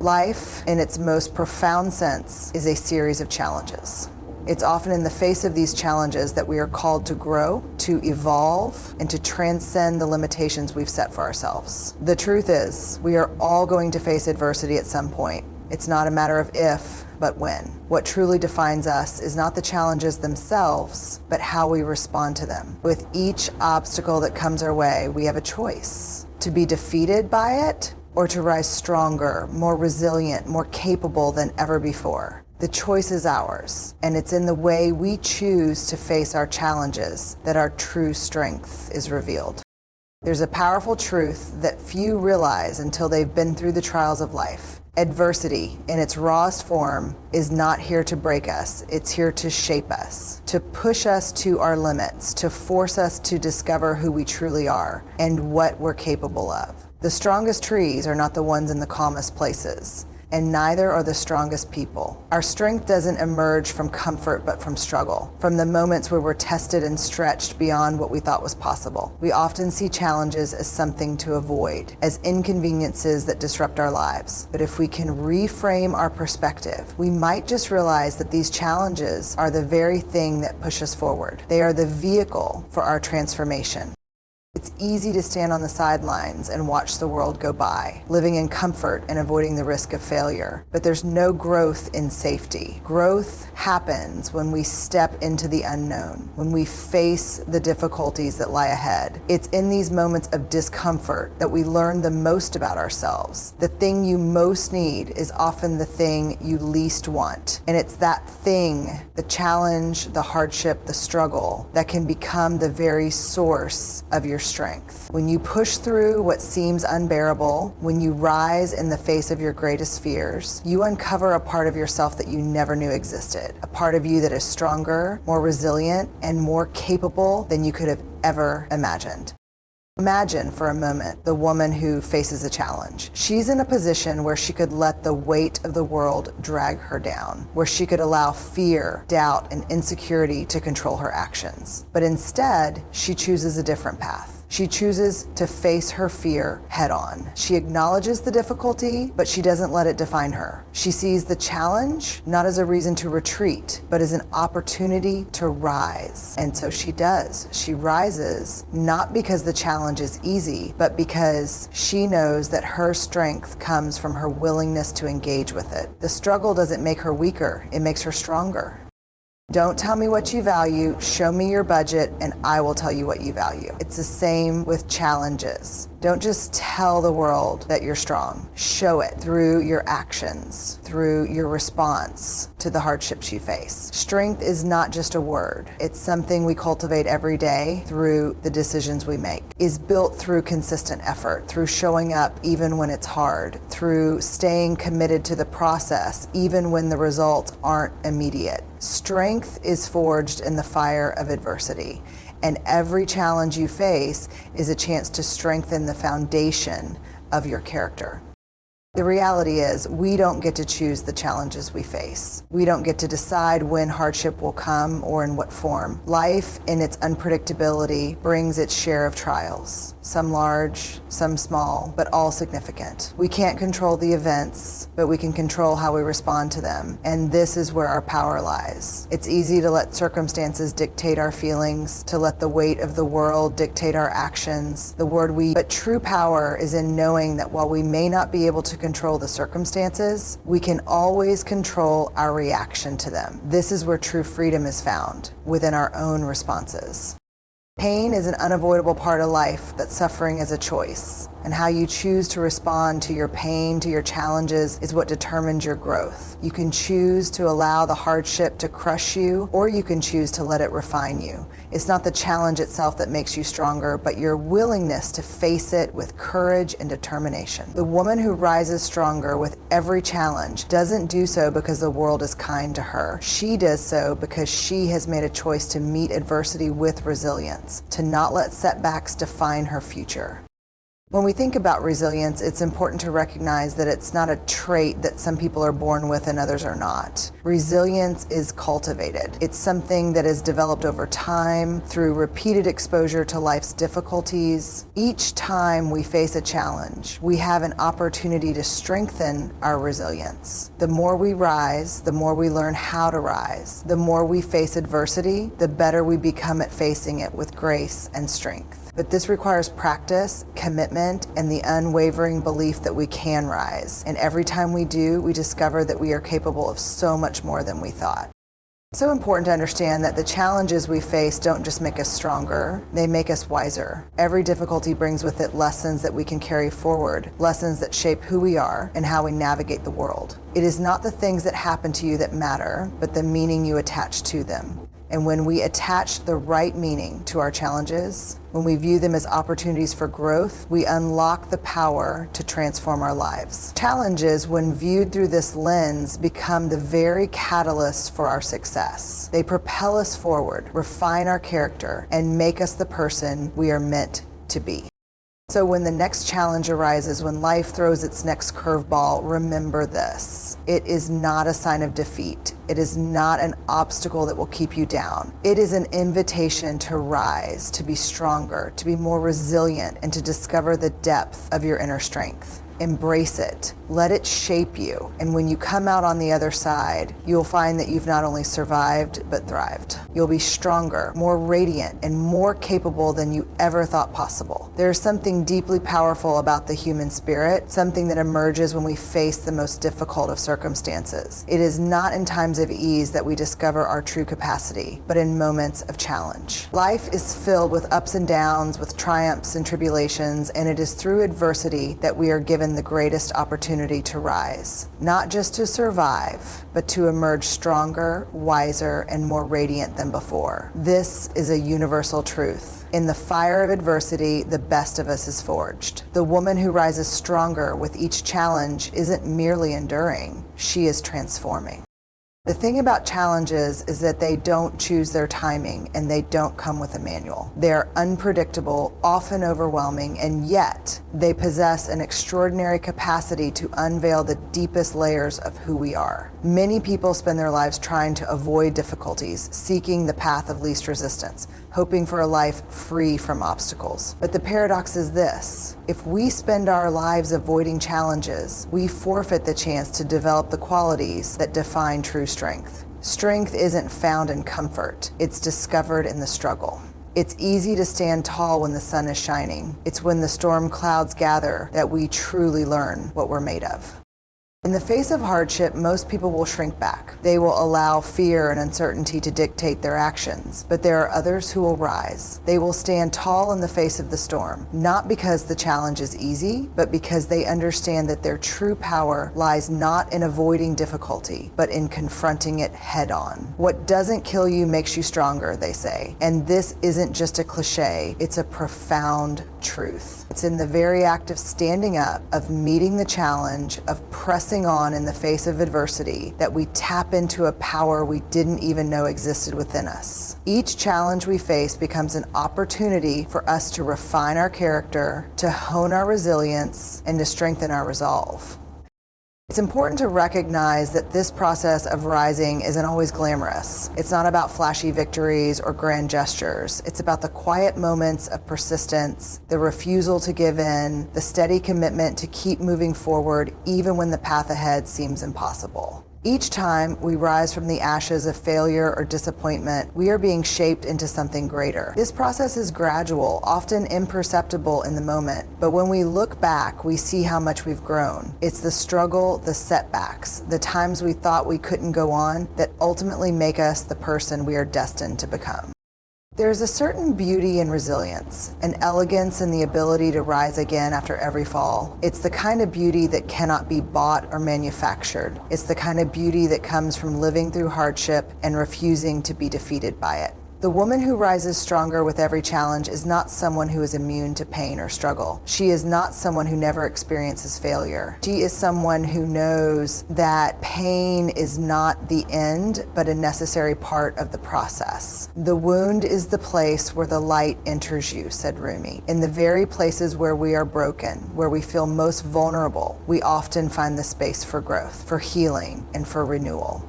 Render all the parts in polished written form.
Life, in its most profound sense, is a series of challenges. It's often in the face of these challenges that we are called to grow, to evolve, and to transcend the limitations we've set for ourselves. The truth is, we are all going to face adversity at some point. It's not a matter of if, but when. What truly defines us is not the challenges themselves, but how we respond to them. With each obstacle that comes our way, we have a choice: to be defeated by it, or to rise stronger, more resilient, more capable than ever before. The choice is ours, and it's in the way we choose to face our challenges that our true strength is revealed. There's a powerful truth that few realize until they've been through the trials of life. Adversity, in its rawest form, is not here to break us. It's here to shape us, to push us to our limits, to force us to discover who we truly are and what we're capable of. The strongest trees are not the ones in the calmest places, and neither are the strongest people. Our strength doesn't emerge from comfort, but from struggle, from the moments where we're tested and stretched beyond what we thought was possible. We often see challenges as something to avoid, as inconveniences that disrupt our lives. But if we can reframe our perspective, we might just realize that these challenges are the very thing that push us forward. They are the vehicle for our transformation. It's easy to stand on the sidelines and watch the world go by, living in comfort and avoiding the risk of failure. But there's no growth in safety. Growth happens when we step into the unknown, when we face the difficulties that lie ahead. It's in these moments of discomfort that we learn the most about ourselves. The thing you most need is often the thing you least want. And it's that thing, the challenge, the hardship, the struggle, that can become the very source of your strength. When you push through what seems unbearable, when you rise in the face of your greatest fears, you uncover a part of yourself that you never knew existed, a part of you that is stronger, more resilient, and more capable than you could have ever imagined. Imagine for a moment the woman who faces a challenge. She's in a position where she could let the weight of the world drag her down, where she could allow fear, doubt, and insecurity to control her actions. But instead, she chooses a different path. She chooses to face her fear head on. She acknowledges the difficulty, but she doesn't let it define her. She sees the challenge not as a reason to retreat, but as an opportunity to rise. And so she does. She rises, not because the challenge is easy, but because she knows that her strength comes from her willingness to engage with it. The struggle doesn't make her weaker, it makes her stronger. Don't tell me what you value, show me your budget, and I will tell you what you value. It's the same with challenges. Don't just tell the world that you're strong. Show it through your actions, through your response to the hardships you face. Strength is not just a word. It's something we cultivate every day through the decisions we make. It's built through consistent effort, through showing up even when it's hard, through staying committed to the process even when the results aren't immediate. Strength is forged in the fire of adversity, and every challenge you face is a chance to strengthen the foundation of your character. The reality is, we don't get to choose the challenges we face. We don't get to decide when hardship will come or in what form. Life, in its unpredictability, brings its share of trials. Some large, some small, but all significant. We can't control the events, but we can control how we respond to them. And this is where our power lies. It's easy to let circumstances dictate our feelings, to let the weight of the world dictate our actions. But true power is in knowing that while we may not be able to control the circumstances, we can always control our reaction to them. This is where true freedom is found, within our own responses. Pain is an unavoidable part of life, but suffering is a choice. And how you choose to respond to your pain, to your challenges, is what determines your growth. You can choose to allow the hardship to crush you, or you can choose to let it refine you. It's not the challenge itself that makes you stronger, but your willingness to face it with courage and determination. The woman who rises stronger with every challenge doesn't do so because the world is kind to her. She does so because she has made a choice to meet adversity with resilience, to not let setbacks define her future. When we think about resilience, it's important to recognize that it's not a trait that some people are born with and others are not. Resilience is cultivated. It's something that is developed over time through repeated exposure to life's difficulties. Each time we face a challenge, we have an opportunity to strengthen our resilience. The more we rise, the more we learn how to rise. The more we face adversity, the better we become at facing it with grace and strength. But this requires practice, commitment, and the unwavering belief that we can rise. And every time we do, we discover that we are capable of so much more than we thought. It's so important to understand that the challenges we face don't just make us stronger, they make us wiser. Every difficulty brings with it lessons that we can carry forward, lessons that shape who we are and how we navigate the world. It is not the things that happen to you that matter, but the meaning you attach to them. And when we attach the right meaning to our challenges, when we view them as opportunities for growth, we unlock the power to transform our lives. Challenges, when viewed through this lens, become the very catalyst for our success. They propel us forward, refine our character, and make us the person we are meant to be. So when the next challenge arises, when life throws its next curveball, remember this. It is not a sign of defeat. It is not an obstacle that will keep you down. It is an invitation to rise, to be stronger, to be more resilient, and to discover the depth of your inner strength. Embrace it. Let it shape you. And when you come out on the other side, you'll find that you've not only survived, but thrived. You'll be stronger, more radiant, and more capable than you ever thought possible. There's something deeply powerful about the human spirit, something that emerges when we face the most difficult of circumstances. It is not in times of ease that we discover our true capacity, but in moments of challenge. Life is filled with ups and downs, with triumphs and tribulations, and it is through adversity that we are given the greatest opportunity to rise, not just to survive, but to emerge stronger, wiser, and more radiant than before. This is a universal truth. In the fire of adversity, the best of us is forged. The woman who rises stronger with each challenge isn't merely enduring, she is transforming. The thing about challenges is that they don't choose their timing and they don't come with a manual. They are unpredictable, often overwhelming, and yet they possess an extraordinary capacity to unveil the deepest layers of who we are. Many people spend their lives trying to avoid difficulties, seeking the path of least resistance, hoping for a life free from obstacles. But the paradox is this: if we spend our lives avoiding challenges, we forfeit the chance to develop the qualities that define true strength. Strength isn't found in comfort, it's discovered in the struggle. It's easy to stand tall when the sun is shining. It's when the storm clouds gather that we truly learn what we're made of. In the face of hardship, most people will shrink back. They will allow fear and uncertainty to dictate their actions, but there are others who will rise. They will stand tall in the face of the storm, not because the challenge is easy, but because they understand that their true power lies not in avoiding difficulty, but in confronting it head on. What doesn't kill you makes you stronger, they say. And this isn't just a cliche, it's a profound truth. It's in the very act of standing up, of meeting the challenge, of pressing on in the face of adversity, that we tap into a power we didn't even know existed within us. Each challenge we face becomes an opportunity for us to refine our character, to hone our resilience, and to strengthen our resolve. It's important to recognize that this process of rising isn't always glamorous. It's not about flashy victories or grand gestures. It's about the quiet moments of persistence, the refusal to give in, the steady commitment to keep moving forward even when the path ahead seems impossible. Each time we rise from the ashes of failure or disappointment, we are being shaped into something greater. This process is gradual, often imperceptible in the moment, but when we look back, we see how much we've grown. It's the struggle, the setbacks, the times we thought we couldn't go on that ultimately make us the person we are destined to become. There's a certain beauty in resilience, an elegance in the ability to rise again after every fall. It's the kind of beauty that cannot be bought or manufactured. It's the kind of beauty that comes from living through hardship and refusing to be defeated by it. The woman who rises stronger with every challenge is not someone who is immune to pain or struggle. She is not someone who never experiences failure. She is someone who knows that pain is not the end, but a necessary part of the process. The wound is the place where the light enters you, said Rumi. In the very places where we are broken, where we feel most vulnerable, we often find the space for growth, for healing, and for renewal.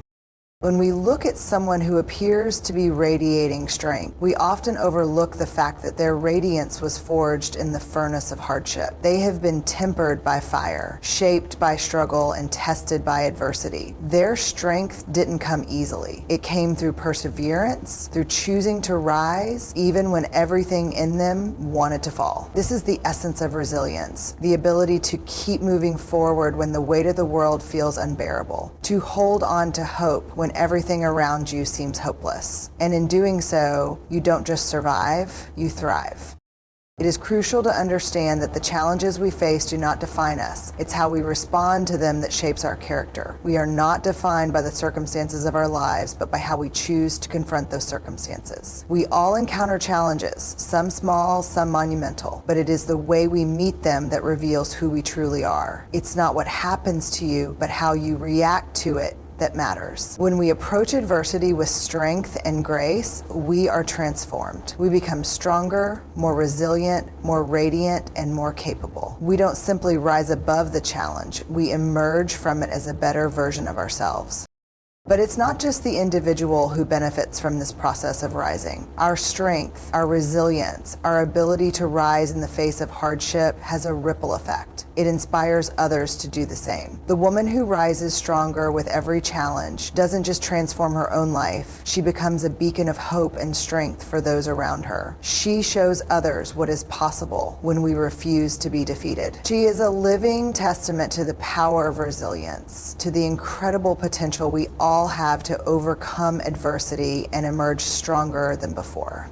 When we look at someone who appears to be radiating strength, we often overlook the fact that their radiance was forged in the furnace of hardship. They have been tempered by fire, shaped by struggle, and tested by adversity. Their strength didn't come easily. It came through perseverance, through choosing to rise, even when everything in them wanted to fall. This is the essence of resilience, the ability to keep moving forward when the weight of the world feels unbearable, to hold on to hope when everything around you seems hopeless. And in doing so, you don't just survive, you thrive. It is crucial to understand that the challenges we face do not define us. It's how we respond to them that shapes our character. We are not defined by the circumstances of our lives, but by how we choose to confront those circumstances. We all encounter challenges, some small, some monumental, but it is the way we meet them that reveals who we truly are. It's not what happens to you, but how you react to it that matters. When we approach adversity with strength and grace, we are transformed. We become stronger, more resilient, more radiant, and more capable. We don't simply rise above the challenge, we emerge from it as a better version of ourselves. But it's not just the individual who benefits from this process of rising. Our strength, our resilience, our ability to rise in the face of hardship has a ripple effect. It inspires others to do the same. The woman who rises stronger with every challenge doesn't just transform her own life, she becomes a beacon of hope and strength for those around her. She shows others what is possible when we refuse to be defeated. She is a living testament to the power of resilience, to the incredible potential we all have to overcome adversity and emerge stronger than before.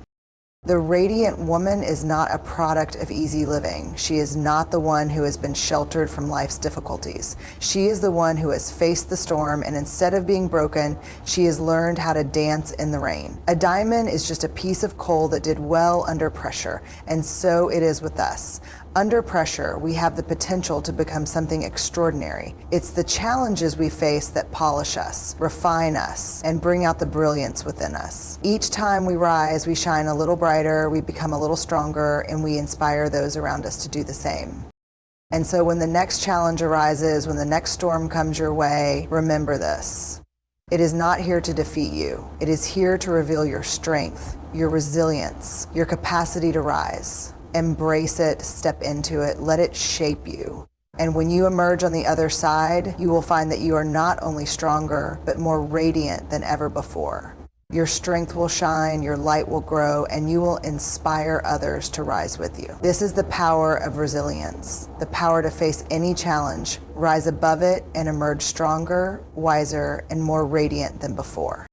The radiant woman is not a product of easy living. She is not the one who has been sheltered from life's difficulties. She is the one who has faced the storm, and instead of being broken, she has learned how to dance in the rain. A diamond is just a piece of coal that did well under pressure, and so it is with us. Under pressure, we have the potential to become something extraordinary. It's the challenges we face that polish us, refine us, and bring out the brilliance within us. Each time we rise, we shine a little brighter, we become a little stronger, and we inspire those around us to do the same. And so when the next challenge arises, when the next storm comes your way, remember this. It is not here to defeat you. It is here to reveal your strength, your resilience, your capacity to rise. Embrace it, step into it, let it shape you. And when you emerge on the other side, you will find that you are not only stronger, but more radiant than ever before. Your strength will shine, your light will grow, and you will inspire others to rise with you. This is the power of resilience, the power to face any challenge, rise above it, and emerge stronger, wiser, and more radiant than before.